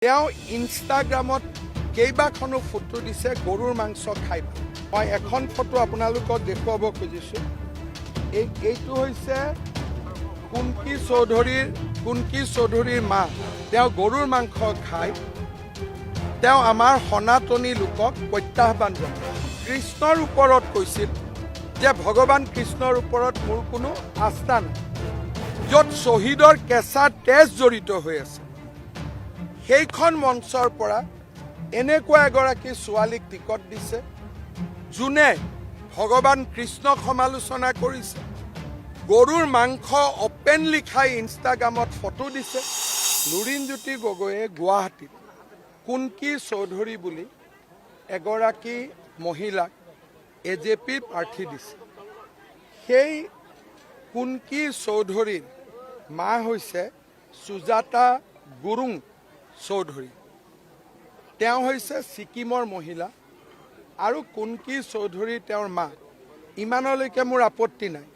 তেওঁ ইনষ্টাগ্ৰামত কেইবাখনো ফটো দিছে গৰুৰ মাংস খাই। মই এখন ফটো আপোনালোকক দেখুৱাব খুজিছোঁ। এইটো হৈছে কুনকি চৌধুৰীৰ মা। তেওঁ গৰুৰ মাংস খায়। তেওঁ আমাৰ সনাতনী লোকক প্ৰত্যাহ্বান জনায়। কৃষ্ণৰ ওপৰত কৈছিল যে ভগৱান কৃষ্ণৰ ওপৰত মোৰ কোনো আস্থা নাই, য'ত শ্বহীদৰ কেঁচা তেজ জড়িত হৈ আছে। সেইখন মঞ্চৰ পৰা এনেকুৱা এগৰাকী ছোৱালীক টিকট দিছে যোনে ভগৱান কৃষ্ণক সমালোচনা কৰিছে, গৰুৰ মাংস অপেনলি খাই ইনষ্টাগ্ৰামত ফটো দিছে। লুৰিণজ্যোতি গগৈয়ে গুৱাহাটীত কুনকি চৌধুৰী বুলি এগৰাকী মহিলাক AJP প্ৰাৰ্থী দিছে। সেই কুনকি চৌধুৰীৰ মা হৈছে সুজাতা গুৰুং চৌধুৰী। তেওঁ হৈছে ছিকিমৰ মহিলা আৰু কুনকি চৌধুৰী তেওঁৰ মা। ইমানলৈকে মোৰ আপত্তি নাই,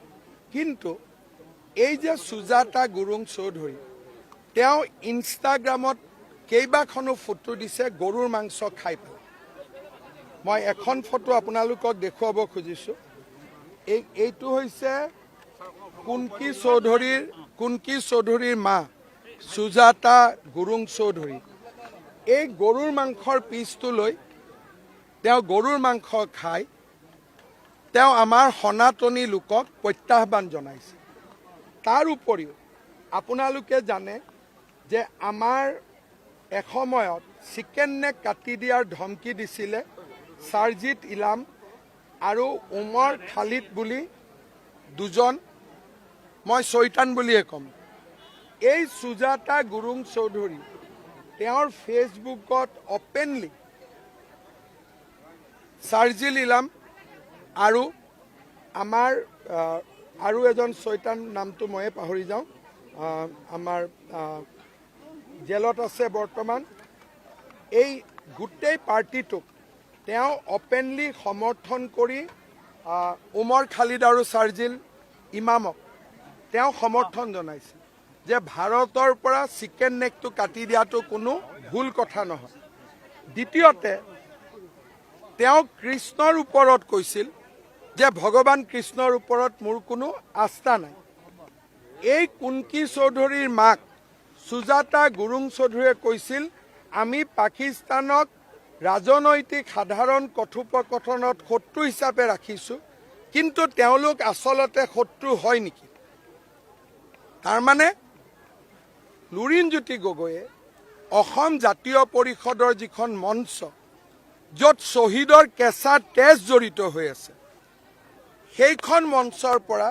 কিন্তু এই যে সুজাতা গুৰুং চৌধুৰী, তেওঁ ইনষ্টাগ্ৰামত কেইবাখনো ফটো দিছে গৰুৰ মাংস খাই পেলাই। মই এখন ফটো আপোনালোকক দেখুৱাব খুজিছোঁ। এইটো হৈছে কুনকি চৌধুৰীৰ মা সুজাতা গুৰুং চৌধুৰী। এই গৰুৰ মাংসৰ পিচটো লৈ তেওঁ গৰুৰ মাংস খাই তেওঁ আমাৰ সনাতনী লোকক প্ৰত্যাহ্বান জনাইছে। তাৰ উপৰিও আপোনালোকে জানে যে আমাৰ এসময়ত চিকেন নেক কাটি দিয়াৰ ধমকি দিছিলে সাৰজিত ইলাম আৰু উমৰ খালিদ বুলি দুজন, মই চৈতান বুলিয়ে ক'ম। এই সুজাতা গুৰুং চৌধুৰী তেওঁৰ ফেচবুকত অপেনলি সাৰজিল ইলাম আৰু আমাৰ আৰু এজন চৈতান, নামটো ময়ে পাহৰি যাওঁ, আমাৰ জেলত আছে বৰ্তমান। এই গোটেই পাৰ্টিটোক তেওঁ অপেনলি সমৰ্থন কৰি উমৰ খালিদ আৰু সাৰজিল ইমামক তেওঁ সমৰ্থন জনাইছে যে ভাৰতৰ পৰা চিকেন নেকটো কাটি দিয়াটো কোনো ভুল কথা নহয়। দ্বিতীয়তে তেওঁ কৃষ্ণৰ ওপৰত কৈছিল যে ভগৱান কৃষ্ণৰ ওপৰত মোৰ কোনো আস্থা নাই। এই কুনকি চৌধুৰীৰ মাক সুজাতা গুৰুং চৌধুৰীয়ে কৈছিল, আমি পাকিস্তানক ৰাজনৈতিক সাধাৰণ কথোপকথনত শত্ৰু হিচাপে ৰাখিছোঁ, কিন্তু তেওঁলোক আচলতে শত্ৰু হয় নেকি? তাৰমানে লুৰিণজ্যোতি গগৈয়ে অসম জাতীয় পৰিষদৰ যিখন মঞ্চ, য'ত শ্বহীদৰ কেঁচা তেজ জড়িত হৈ আছে, সেইখন মঞ্চৰ পৰা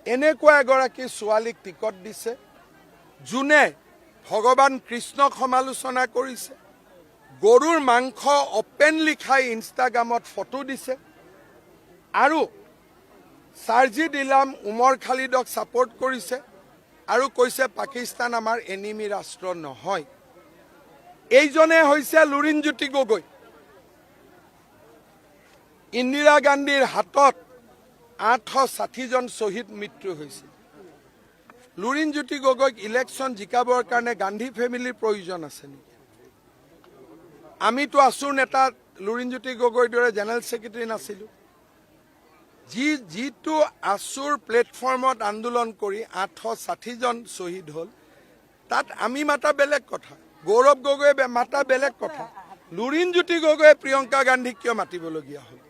এনেকুৱা এগৰাকী ছোৱালীক টিকট দিছে যোনে ভগৱান কৃষ্ণক সমালোচনা কৰিছে, গৰুৰ মাংস অপেনলি খাই ইনষ্টাগ্ৰামত ফটো দিছে আৰু সাৰজিদ ইলাম উমৰ খালিদক ছাপোৰ্ট কৰিছে আৰু কৈছে পাকিস্তান আমাৰ এনিমি ৰাষ্ট্ৰ নহয়। এইজনে হৈছে লুৰিণজ্যোতি গগৈ। ইন্দিৰা গান্ধীৰ হাতত 860জন শ্বহীদ মৃত্যু হৈছিল। লুৰিণজ্যোতি গগৈক ইলেকশ্যন জিকাবৰ কাৰণে গান্ধী ফেমিলিৰ প্ৰয়োজন আছে নেকি? আমিতো আছুৰ নেতা লুৰিণজ্যোতি গগৈৰ দৰে জেনেৰেল ছেক্ৰেটাৰী নাছিলোঁ। যিটো আছুৰ প্লেটফৰ্মত আন্দোলন কৰি 860জন শ্বহীদ হ'ল, তাত আমি মাতা বেলেগ কথা, গৌৰৱ গগৈয়ে মাতা বেলেগ কথা। লুৰিণজ্যোতি গগৈয়ে প্ৰিয়ংকা গান্ধীক কিয় মাতিবলগীয়া হ'ল?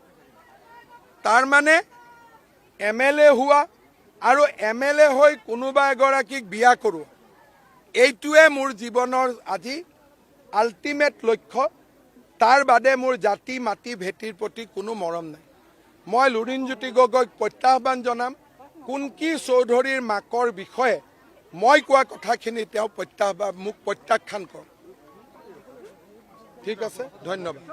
তাৰমানে MLA হোৱা আৰু MLA হৈ কোনোবা এগৰাকীক বিয়া কৰোৱা, এইটোৱে মোৰ জীৱনৰ আজি আল্টিমেট লক্ষ্য। তাৰ বাদে মোৰ জাতি মাটি ভেটিৰ প্ৰতি কোনো মৰম নাই। মই লুৰিণজ্যোতি গগৈক প্ৰত্যাহ্বান জনাম, কুনকি চৌধুৰীৰ মাকৰ বিষয়ে মই কোৱা কথাখিনি তেওঁ মোক প্ৰত্যাখ্যান কৰক। ঠিক আছে, ধন্যবাদ।